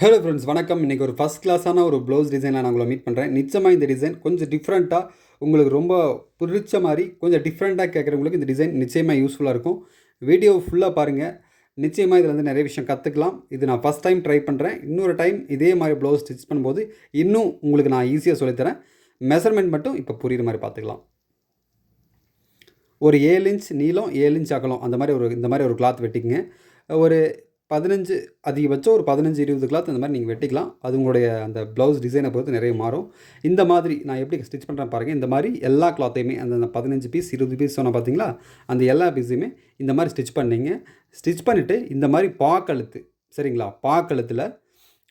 Hello friends, வணக்கம். இன்றைக்கி ஒரு ஃபஸ்ட் கிளாஸான ஒரு ப்ளவுஸ் டிசைனில் நான் உங்களை மீட் பண்ணுறேன். நிச்சயமாக இந்த டிசைன் கொஞ்சம் டிஃப்ரெண்ட்டாக உங்களுக்கு ரொம்ப பிடிச்ச மாதிரி கொஞ்சம் டிஃப்ரெண்ட்டாக கேட்குறவங்களுக்கு இந்த டிசைன் நிச்சயமாக யூஸ்ஃபுல்லாக இருக்கும். வீடியோ ஃபுல்லாக பாருங்கள். நிச்சயமாக இதில் வந்து நிறைய விஷயம் கற்றுக்கலாம். இது நான் ஃபஸ்ட் டைம் ட்ரை பண்ணுறேன். இன்னொரு டைம் இதே மாதிரி ப்ளவுஸ் ஸ்டிச் பண்ணும்போது இன்னும் உங்களுக்கு நான் ஈஸியாக சொல்லித்தரேன். மெஷர்மெண்ட் மட்டும் இப்போ புரிகிற மாதிரி பார்த்துக்கலாம். ஒரு 7 இன்ச் நீளம், 7 இன்ச் அகலம், அந்த மாதிரி இந்த மாதிரி ஒரு கிளாத் வெட்டிக்குங்க. ஒரு 15, அதிகபட்சம் ஒரு 15, 20 கிளாத் இந்த மாதிரி நீங்கள் வெட்டிக்கலாம். அது உங்களுடைய அந்த ப்ளவுஸ் டிசைனை பொறுத்து நிறைய மாறும். இந்த மாதிரி நான் எப்படி ஸ்டிச் பண்ணுறேன் பாருங்கள். இந்த மாதிரி எல்லா கிளாத்தையுமே அந்த 15 பீஸ் 20 பீஸ் சொன்னால் பார்த்தீங்களா, அந்த எல்லா பீஸையுமே இந்த மாதிரி ஸ்டிச் பண்ணிங்க. ஸ்டிச் பண்ணிவிட்டு இந்த மாதிரி பாக்கழுத்து, சரிங்களா, பாக்கழுத்தில்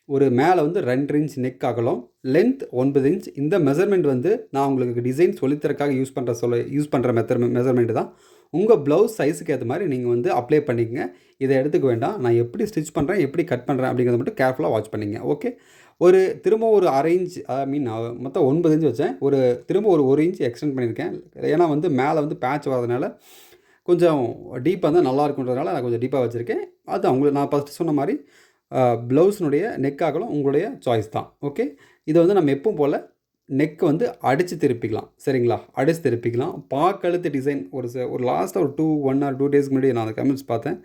ஒரு மேலே வந்து 2 இன்ச் நெக் அகலம், லென்த் 9 இன்ச். இந்த மெஷர்மெண்ட் வந்து நான் உங்களுக்கு டிசைன் சொல்லித்தரக்காக யூஸ் பண்ணுற மெஷர்மெண்ட் தான். உங்கள் ப்ளவுஸ் சைஸுக்கு ஏற்ற மாதிரி நீங்கள் வந்து அப்ளை பண்ணிக்கங்க. இதை எடுத்துக்க வேண்டாம். நான் எப்படி ஸ்டிச் பண்ணுறேன், எப்படி கட் பண்ணுறேன் அப்படிங்கிறத மட்டும் கேர்ஃபுல்லாக வாட்ச் பண்ணிங்க. ஓகே. திரும்ப ஒரு அரை இன்ச், மொத்தம் 9 இன்ச் வச்சேன். திரும்ப ஒரு 1 இன்ச் எக்ஸ்டெண்ட் பண்ணியிருக்கேன். ஏன்னா வந்து மேலே வந்து பேட்ச் வரதுனால கொஞ்சம் டீப்பாக இருந்தால் நல்லா இருக்குன்றதுனால நான் கொஞ்சம் டீப்பாக வச்சுருக்கேன். அது உங்களுக்கு நான் ஃபஸ்ட்டு சொன்ன மாதிரி ப்ளவுஸினுடைய நெக் அகலம் உங்களுடைய சாய்ஸ் தான். ஓகே. இதை வந்து நம்ம எப்பவும் போல் நெக் வந்து அடித்து திருப்பிக்கலாம், சரிங்களா. அடித்து திருப்பிக்கலாம். பாக்கழுத்து டிசைன் ஒரு லாஸ்ட்டாக ஒரு 1 ஆர் 2 டேஸ்க்கு முன்னாடி நான் அந்த கமெண்ட்ஸ் பார்த்தேன்.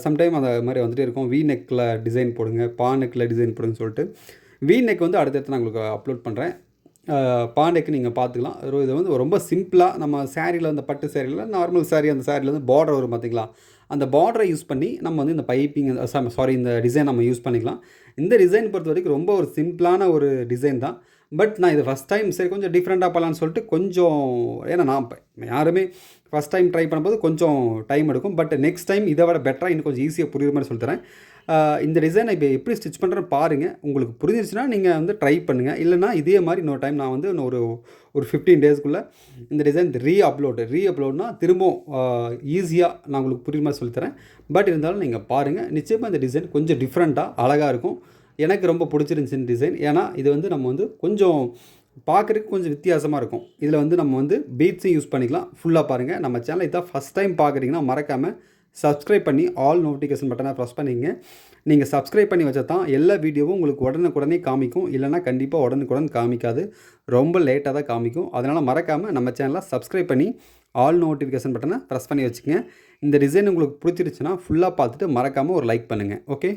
சம்டைம் அந்த மாதிரி வந்துகிட்டே இருக்கும். வி நெக்கில் டிசைன் போடுங்க, பா நெக்கில் டிசைன் போடுங்கன்னு சொல்லிட்டு. வி நெக் வந்து அடுத்தடுத்து நான் உங்களுக்கு அப்லோட் பண்ணுறேன். பா நெக் நீங்கள் பார்த்துக்கலாம். இது வந்து ரொம்ப சிம்பிளாக நம்ம சேரீயில், அந்த பட்டு சேரீயில், நார்மல் சேரீ, அந்த சேரீயில் வந்து பார்டர் வரும் பார்த்திங்களா, அந்த பார்டரை யூஸ் பண்ணி நம்ம வந்து இந்த பைப்பிங், இந்த டிசைன் நம்ம யூஸ் பண்ணிக்கலாம். இந்த டிசைன் பொறுத்த வரைக்கும் ரொம்ப ஒரு சிம்பிளான ஒரு டிசைன் தான். பட் நான் இது ஃபஸ்ட் டைம் சரி கொஞ்சம் டிஃப்ரெண்ட்டாக பண்ணலான்னு சொல்லிட்டு கொஞ்சம், ஏன்னா நான் யாருமே ஃபஸ்ட் டைம் ட்ரை பண்ணும்போது கொஞ்சம் டைம் எடுக்கும். பட் நெக்ஸ்ட் டைம் இதை விட பெட்டராக இன்னும் கொஞ்சம் ஈஸியாக புரியுற மாதிரி சொல்லித்தரேன். இந்த டிசைனை இப்போ எப்படி ஸ்டிச் பண்ணுறேன்னு பாருங்கள். உங்களுக்கு புரிஞ்சிருச்சுன்னா நீங்கள் வந்து ட்ரை பண்ணுங்கள். இல்லைனா இதே மாதிரி இன்னொரு டைம் நான் வந்து இன்னும் ஒரு 15 டேஸ்க்குள்ளே இந்த டிசைன் ரீஅப்லோட்னா திரும்பவும் ஈஸியாக நான் உங்களுக்கு புரியுற மாதிரி சொல்லித்தரேன். பட் இருந்தாலும் நீங்கள் பாருங்கள். நிச்சயமாக இந்த டிசைன் கொஞ்சம் டிஃப்ரெண்ட்டாக அழகாக இருக்கும். எனக்கு ரொம்ப பிடிச்சிருந்துச்சி இந்த டிசைன். ஏன்னா இது வந்து நம்ம வந்து கொஞ்சம் பார்க்குறதுக்கு கொஞ்சம் வித்தியாசமாக இருக்கும். இதில் வந்து நம்ம வந்து பீட்ஸும் யூஸ் பண்ணிக்கலாம். ஃபுல்லாக பாருங்கள். நம்ம சேனலை இதான் ஃபஸ்ட் டைம் பார்க்குறீங்கன்னா மறக்காமல் சப்ஸ்கிரைப் பண்ணி ஆல் நோட்டிஃபிகேஷன் பட்டனை ப்ரெஸ் பண்ணிங்க. நீங்கள் சப்ஸ்கிரைப் பண்ணி வச்சா தான் எல்லா வீடியோவும் உங்களுக்கு உடனுக்குடனே காமிக்கும். இல்லைனா கண்டிப்பாக உடனுக்குடன் காமிக்காது, ரொம்ப லேட்டாக தான் காமிக்கும். அதனால் மறக்காமல் நம்ம சேனலை சப்ஸ்கிரைப் பண்ணி ஆல் நோட்டிஃபிகேஷன் பட்டனை ப்ரெஸ் பண்ணி வச்சுக்கங்க. இந்த டிசைன் உங்களுக்கு பிடிச்சிருச்சுன்னா ஃபுல்லாக பார்த்துட்டு மறக்காமல் ஒரு லைக் பண்ணுங்கள். ஓகே.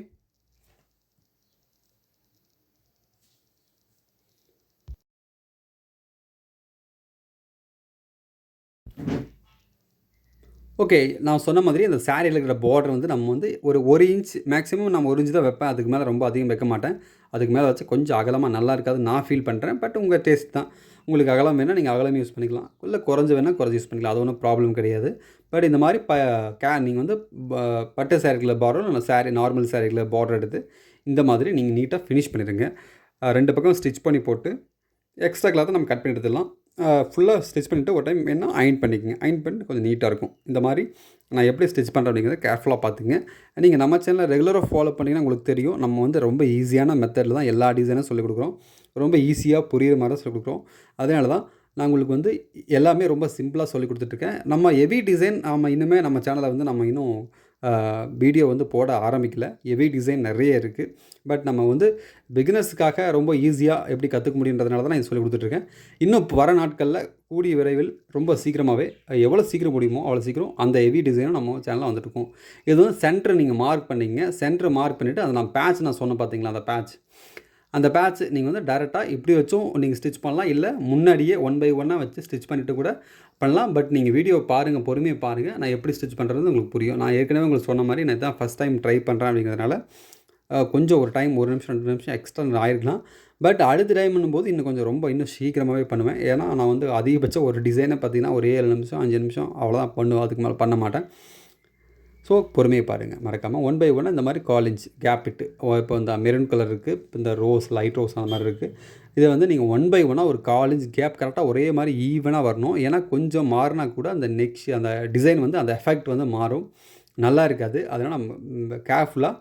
ஓகே. நான் சொன்ன மாதிரி அந்த சாரியில் இருக்கிற பார்டர் வந்து நம்ம வந்து ஒரு இன்ச், மேக்ஸிமம் நான் 1 இன்ச் தான் வைப்பேன். அதுக்கு மேலே ரொம்ப அதிகம் வைக்க மாட்டேன். அதுக்கு மேலே வச்சு கொஞ்சம் அகலமாக நல்லா இருக்காது நான் ஃபீல் பண்ணுறேன். பட் உங்கள் டேஸ்ட் தான். உங்களுக்கு அகலம் வேணால் நீங்கள் அகலம் யூஸ் பண்ணிக்கலாம். இல்லை குறைஞ்சு வேணால் குறைஞ்சி யூஸ் பண்ணிக்கலாம். அது ஒன்றும் ப்ராப்ளம் கிடையாது. பட் இந்த மாதிரி நீங்கள் வந்து பட்டு சாரிக்குள்ள பார்டர், இல்லை நார்மல் சாரிக்குள்ள பார்டர் எடுத்து இந்த மாதிரி நீங்கள் நீட்டாக ஃபினிஷ் பண்ணிடுங்க. 2 பக்கம் ஸ்டிச் பண்ணி போட்டு எக்ஸ்ட்ரா கிளாத்தை நம்ம கட் பண்ணி எடுத்துடலாம். ஃபுல்லாக ஸ்டிச் பண்ணிவிட்டு ஒரு டைம் வேணால் அயன் பண்ணிக்கோங்க. அயன் பண்ணிட்டு கொஞ்சம் நீட்டாக இருக்கும். இந்த மாதிரி நான் எப்படி ஸ்டிச் பண்ணுறேன் அப்படிங்கிறத கேர்ஃபுல்லாக பார்த்துங்க. நீங்கள் நம்ம சேனலில் ரெகுலராக ஃபாலோ பண்ணிங்கன்னா உங்களுக்கு தெரியும். நம்ம வந்து ரொம்ப ஈஸியான மெத்தடில் தான் எல்லா டிசைனும் சொல்லிக் கொடுக்குறோம். ரொம்ப ஈஸியாக புரிகிற மாதிரி தான் சொல்லிக் கொடுக்குறோம். அதனால தான் நான் உங்களுக்கு வந்து எல்லாமே ரொம்ப சிம்பிளாக சொல்லி கொடுத்துட்ருக்கேன். நம்ம ஹெவி டிசைன் இன்னுமே நம்ம சேனலை வந்து நம்ம இன்னும் வீடியோ வந்து போட ஆரம்பிக்கல. ஹெவி டிசைன் நிறைய இருக்குது. பட் நம்ம வந்து பிகினர்ஸுக்காக ரொம்ப ஈஸியாக எப்படி கற்றுக்க முடியுன்றதுனால தான் நான் இது சொல்லி கொடுத்துட்ருக்கேன். இன்னும் வர நாட்களில் கூடிய விரைவில் ரொம்ப சீக்கிரமாகவே, எவ்வளோ சீக்கிரம் முடியுமோ அவ்வளோ சீக்கிரம் அந்த ஹெவி டிசைனும் நம்ம சேனலில் வந்துட்டுருக்கோம். இது வந்து சென்டர் நீங்கள் மார்க் பண்ணிங்க. சென்டர் மார்க் பண்ணிவிட்டு அதை நான் சொன்னேன் பார்த்தீங்களா, அந்த பேட்ச் நீங்கள் வந்து டேரெக்டாக இப்படி வச்சும் நீங்கள் ஸ்டிச் பண்ணலாம். இல்லை முன்னாடியே 1 பை 1 வச்சு ஸ்டிச் பண்ணிவிட்டு கூட பண்ணலாம். பட் நீங்கள் வீடியோ பாருங்கள், பொறுமையாக பாருங்கள். நான் எப்படி ஸ்டிச் பண்ணுறது உங்களுக்கு புரியும். நான் ஏற்கனவே உங்களுக்கு சொன்ன மாதிரி நான் தான் ஃபஸ்ட் டைம் ட்ரை பண்ணுறேன் அப்படிங்கிறதுனால கொஞ்சம் ஒரு டைம் 1 நிமிஷம் 2 நிமிஷம் எக்ஸ்ட்ரா ஆகிருக்கலாம். பட் அடுத்த டைம் பண்ணும்போது இன்னும் சீக்கிரமாகவே பண்ணுவேன். ஏன்னா நான் வந்து அதிகபட்சம் ஒரு டிசைனை பார்த்தீங்கன்னா ஒரு 7 நிமிஷம் 5 நிமிஷம் அவ்வளோதான் பண்ணுவேன். அதுக்கு மேலே பண்ண மாட்டேன். ஸோ பொறுமையை பாருங்கள். மறக்காமல் 1 பை 1 இந்த மாதிரி 1/4 இன்ச் கேப் விட்டு, இப்போ இந்த மெரூன் கலர் இருக்குது, இப்போ இந்த லைட் ரோஸ் அந்த மாதிரி இருக்குது. இதை வந்து நீங்கள் 1 பை 1 ஒரு 1/4 இன்ச் கேப் கரெக்டாக ஒரே மாதிரி ஈவனாக வரணும். ஏன்னா கொஞ்சம் மாறினா கூட அந்த அந்த டிசைன் வந்து அந்த எஃபெக்ட் வந்து மாறும், நல்லா இருக்காது. அதனால் நம்ம கேர்ஃபுல்லாக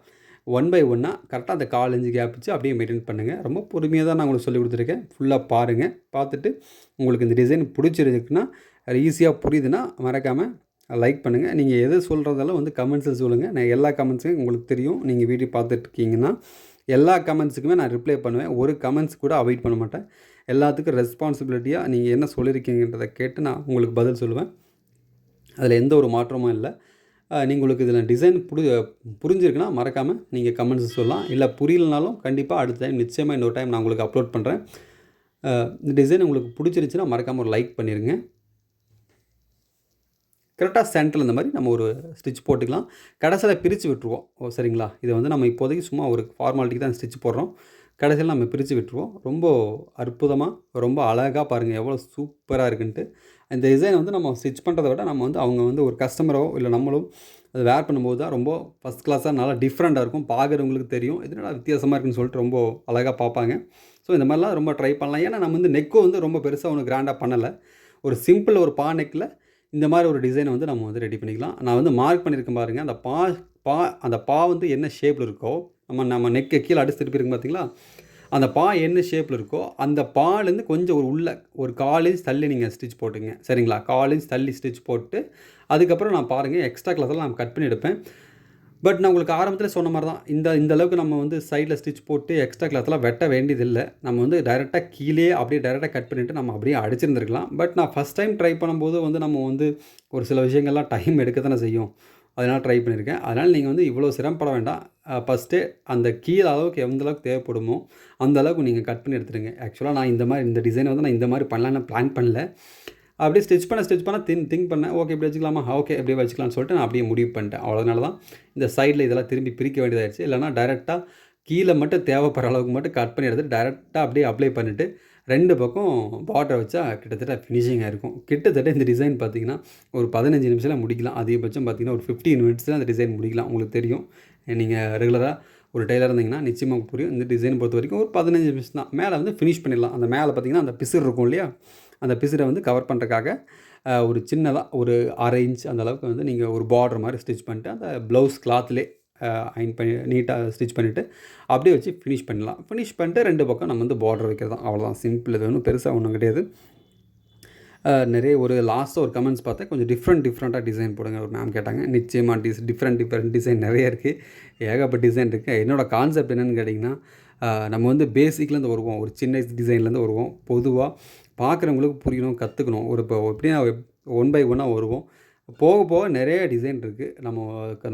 1 பை 1 கரெக்டாக அந்த 1/4 இன்ச் கேப் வச்சு அப்படியே மெயின்டைன் பண்ணுங்கள். ரொம்ப பொறுமையாக தான் நான் உங்களுக்கு சொல்லி கொடுத்துருக்கேன். ஃபுல்லாக பாருங்கள். பார்த்துட்டு உங்களுக்கு இந்த டிசைன் பிடிச்சிருக்குன்னா, ஈஸியாக புரியுதுன்னா மறக்காமல் லைக் பண்ணுங்கள். நீங்கள் எது சொல்கிறதாலும் வந்து கமெண்ட்ஸில் சொல்லுங்கள். நான் எல்லா கமெண்ட்ஸும் உங்களுக்கு தெரியும். நீங்கள் வீடியோ பார்த்துட்ருக்கீங்கன்னா எல்லா கமெண்ட்ஸுக்குமே நான் ரிப்ளை பண்ணுவேன். ஒரு கமெண்ட்ஸ் கூட அவாய்ட் பண்ண மாட்டேன். எல்லாத்துக்கும் ரெஸ்பான்சிபிலிட்டியாக நீங்கள் என்ன சொல்லியிருக்கீங்கன்றதை கேட்டு நான் உங்களுக்கு பதில் சொல்லுவேன். அதில் எந்த ஒரு மாற்றமும் இல்லை. உங்களுக்கு இதில் டிசைன் புரிஞ்சிருக்குன்னா மறக்காமல் நீங்கள் கமெண்ட்ஸ் சொல்லலாம். இல்லை புரியலனாலும் கண்டிப்பாக அடுத்த டைம் நிச்சயமாக இன்னொரு டைம் நான் உங்களுக்கு அப்லோட் பண்ணுறேன். இந்த டிசைன் உங்களுக்கு பிடிச்சிருச்சுன்னா மறக்காமல் ஒரு லைக் பண்ணிடுங்க. கரெக்டாக சென்டரில் இந்த மாதிரி நம்ம ஒரு ஸ்டிச் போட்டுக்கலாம். கடைசியில் பிரித்து விட்டுருவோம். சரிங்களா? இதை வந்து நம்ம இப்போதைக்கு சும்மா ஒரு ஃபார்மாலிட்டிக்கு தான் ஸ்டிச் போடுறோம். கடைசியில் நம்ம பிரித்து விட்டுருவோம். ரொம்ப அற்புதமாக, ரொம்ப அழகாக பாருங்கள் எவ்வளோ சூப்பராக இருக்குன்ட்டு. இந்த டிசைன் வந்து நம்ம ஸ்டிச் பண்ணுறத விட நம்ம வந்து அவங்க வந்து ஒரு கஸ்டமரோ இல்லை நம்மளும் அது வேர் பண்ணும்போது தான் ரொம்ப ஃபஸ்ட் கிளாஸாக நல்லா டிஃப்ரெண்ட்டாக இருக்கும். பார்க்குறவங்களுக்கு தெரியும் இது நல்லா வித்தியாசமாக இருக்குன்னு சொல்லிட்டு ரொம்ப அழகாக பார்ப்பாங்க. ஸோ இந்த மாதிரிலாம் ரொம்ப ட்ரை பண்ணலாம். ஏன்னா நம்ம வந்து நெக்கும் வந்து ரொம்ப பெருசாக ஒன்று கிராண்டாக பண்ணலை. ஒரு சிம்பிள் ஒரு பா நெக்கில் இந்த மாதிரி ஒரு டிசைனை வந்து நம்ம வந்து ரெடி பண்ணிக்கலாம். நான் வந்து மார்க் பண்ணியிருக்கேன் பாருங்கள். அந்த பா வந்து என்ன ஷேப்பில் இருக்கோ நம்ம நெக்கை கீழே அடிச்சு திருப்பியிருக்கோம் பார்த்தீங்களா? அந்த பா என்ன ஷேப்பில் இருக்கோ அந்த பாலேருந்து கொஞ்சம் ஒரு 1/4 இன்ச் தள்ளி நீங்கள் ஸ்டிச் போட்டுங்க. சரிங்களா? 1/4 இன்ச் தள்ளி ஸ்டிச் போட்டு அதுக்கப்புறம் நான் பாருங்கள் எக்ஸ்ட்ரா கிளாத்தெல்லாம் நான் கட் பண்ணி எடுப்பேன். பட் நான் உங்களுக்கு ஆரம்பத்தில் சொன்ன மாதிரி தான் இந்த அளவுக்கு நம்ம வந்து சைடில் ஸ்டிச் போட்டு எக்ஸ்ட்ரா கிளாத்தெல்லாம் வெட்ட வேண்டியதில்லை. நம்ம வந்து டைரெக்டாக கீழே அப்படியே டைரெக்டாக கட் பண்ணிவிட்டு நம்ம அப்படியே அடிச்சிருந்துருக்கலாம். பட் நான் ஃபஸ்ட் டைம் ட்ரை பண்ணும்போது வந்து நம்ம வந்து ஒரு சில விஷயங்கள்லாம் டைம் எடுக்க தானே செய்யும். அதனால் ட்ரை பண்ணியிருக்கேன். அதனால் நீங்கள் வந்து இவ்வளோ சிரமப்பட வேண்டாம். ஃபஸ்ட்டே அந்த கீழே அளவுக்கு எந்த அளவுக்கு தேவைப்படுமோ அந்த அளவுக்கு நீங்கள் கட் பண்ணி எடுத்துடுங்க. ஆக்சுவலாக நான் இந்த டிசைனை வந்து நான் இந்த மாதிரி பண்ணலான்னு பிளான் பண்ணல. அப்படியே ஸ்டிச் பண்ண திங்க் பண்ணேன். ஓகே இப்படி வச்சுக்கலாமா? ஓகே இப்படியே வச்சுக்கலாம்னு சொல்லிட்டு நான் அப்படியே முடிவு பண்ணிட்டேன். அவ்வளோனால தான் இந்த சைடில் இதெல்லாம் திரும்பி பிரிக்க வேண்டியதாகிடுச்சு. இல்லைனா டைரெக்டாக கீழே மட்டும் தேவைப்படுற அளவுக்கு மட்டும் கட் பண்ணி எடுத்துட்டு டைரெக்டாக அப்படியே அப்ளை பண்ணிவிட்டு 2 பக்கம் பார்டரை வச்சா கிட்டத்தட்ட ஃபினிஷிங்காக இருக்கும். கிட்டத்தட்ட இந்த டிசைன் பார்த்திங்கன்னா ஒரு 15 நிமிஷத்தில் முடிக்கலாம். அதிகபட்சம் பார்த்திங்கன்னா ஒரு 15 மினிட்ஸில் அந்த டிசைன் முடிக்கலாம். உங்களுக்கு தெரியும், நீங்கள் ரெகுலராக ஒரு டெய்லர் இருந்தீங்கன்னா நிச்சயமாக புரியும். இந்த டிசைன் பொறுத்த வரைக்கும் ஒரு 15 நிமிஷம் தான். மேலே வந்து ஃபினிஷ் பண்ணிடலாம். அந்த மேலே பார்த்திங்கன்னா அந்த பிசுறு இருக்கும் இல்லையா? அந்த பிசுரை வந்து கவர் பண்ணுறதுக்காக ஒரு சின்னதாக ஒரு 1/2 இன்ச் அந்த அளவுக்கு வந்து நீங்கள் ஒரு பார்டர் மாதிரி ஸ்டிச் பண்ணிட்டு அந்த ப்ளவுஸ் கிளாத்லேயே அயன் பண்ணி நீட்டாக ஸ்டிச் பண்ணிவிட்டு அப்படியே வச்சு ஃபினிஷ் பண்ணலாம். ஃபினிஷ் பண்ணிட்டு 2 பக்கம் நம்ம வந்து பார்டர் வைக்கிறது தான். அவ்வளோதான், சிம்பிள். இது ஒன்றும் பெருசாக ஒன்றும் கிடையாது. நிறைய ஒரு லாஸ்ட்டாக ஒரு கமெண்ட்ஸ் பார்த்தேன், கொஞ்சம் டிஃப்ரெண்ட்டாக டிசைன் போடுங்க ஒரு மேம் கேட்டாங்க. நிச்சயமாக டிஃப்ரெண்ட் டிசைன் நிறைய இருக்குது. ஏகப்பட்ட டிசைன் இருக்குது. என்னோடய கான்செப்ட் என்னென்னு கேட்டிங்கன்னா, நம்ம வந்து பேசிக்லேருந்து வருவோம், ஒரு சின்ன டிசைன்லேருந்து வருவோம். பொதுவாக பார்க்குறவங்களுக்கு புரியணும், கற்றுக்கணும். இப்போ எப்படின்னா 1 பை 1 வருவோம். போக போக நிறைய டிசைன் இருக்குது.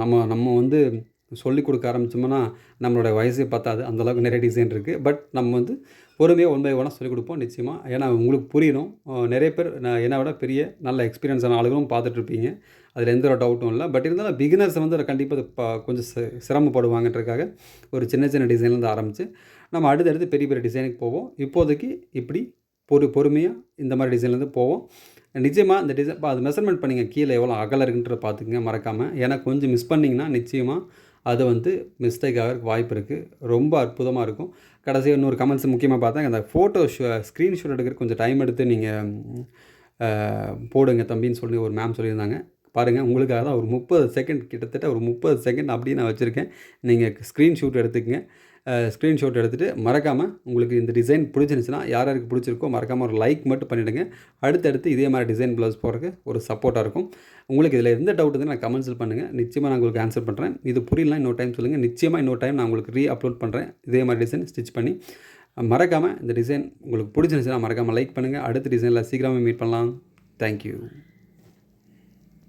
நம்ம வந்து சொல்லிக் கொடுக்க ஆரம்பித்தோம்னா நம்மளோட வயசே பத்தாது, அந்தளவுக்கு நிறைய டிசைன் இருக்குது. பட் நம்ம வந்து பொறுமையாக 1 பை 1 சொல்லிக் கொடுப்போம் நிச்சயமாக. ஏன்னா உங்களுக்கு புரியணும். நிறைய பேர் என்னை விட பெரிய நல்ல எக்ஸ்பீரியன்ஸான ஆளுகளும் பார்த்துட்ருப்பீங்க, அதில் எந்த ஒரு டவுட்டும் இல்லை. பட் இருந்தாலும் பிகினர்ஸ் வந்து கண்டிப்பாக கொஞ்சம் சிரமப்படுவாங்கன்றதுக்காக ஒரு சின்ன டிசைன்லேருந்து ஆரம்பித்து நம்ம அடுத்தடுத்து பெரிய பெரிய டிசைனுக்கு போவோம். இப்போதைக்கு இப்படி பொறுமையாக இந்த மாதிரி டிசைன்லேருந்து போவோம். நிச்சயமாக இந்த டிசைன் அது மெஷர்மெண்ட் பண்ணிங்க, கீழே எவ்வளோ அகலம் இருக்குன்றத பார்த்துக்குங்க மறக்காமல். ஏன்னா கொஞ்சம் மிஸ் பண்ணிங்கன்னா நிச்சயமாக அது வந்து மிஸ்டேக் ஆகிறதுக்கு வாய்ப்பு இருக்குது. ரொம்ப அற்புதமாக இருக்கும். கடைசியாக இன்னொரு கமெண்ட்ஸ் முக்கியமாக பார்த்தேன், அந்த ஃபோட்டோ ஸ்க்ரீன்ஷாட் எடுக்கிறதுக்கு கொஞ்சம் டைம் எடுத்து நீங்கள் போடுங்க தம்பின்னு சொல்லி ஒரு மேம் சொல்லியிருந்தாங்க. பாருங்கள், உங்களுக்காக தான் ஒரு 30 செகண்ட், கிட்டத்தட்ட ஒரு 30 செகண்ட் அப்படியே நான் வச்சுருக்கேன். நீங்கள் ஸ்க்ரீன்ஷாட் எடுத்துக்கங்க. ஸ்க்ரீன்ஷாட் எடுத்துகிட்டு மறக்காமல் உங்களுக்கு இந்த டிசைன் பிடிச்சிருந்துச்சுன்னா, யாருக்கு பிடிச்சிருக்கோ மறக்காமல் ஒரு லைக் மட்டும் பண்ணிவிடுங்க. அடுத்தடுத்து இதே மாதிரி டிசைன் ப்ளவுஸ் போடுறதுக்கு ஒரு சப்போர்ட்டாக இருக்கும். உங்களுக்கு இதில் எந்த டவுட் இருந்தால் நான் கமெண்ட்ஸில் பண்ணுங்கள். நிச்சயமாக நான் உங்களுக்கு ஆன்சர் பண்ணுறேன். இது புரியலாம் இன்னொரு டைம் சொல்லுங்கள். நிச்சயமாக இன்னொரு டைம் நான் உங்களுக்கு அப்லோட் பண்ணுறேன் இதே மாதிரி டிசைன் ஸ்டிச் பண்ணி. மறக்காமல் இந்த டிசைன் உங்களுக்கு பிடிச்சிருந்துச்சுன்னா மறக்காமல் லைக் பண்ணுங்கள். அடுத்த டிசைனில் சீக்கிரமாக மீட் பண்ணலாம். தேங்க்யூ.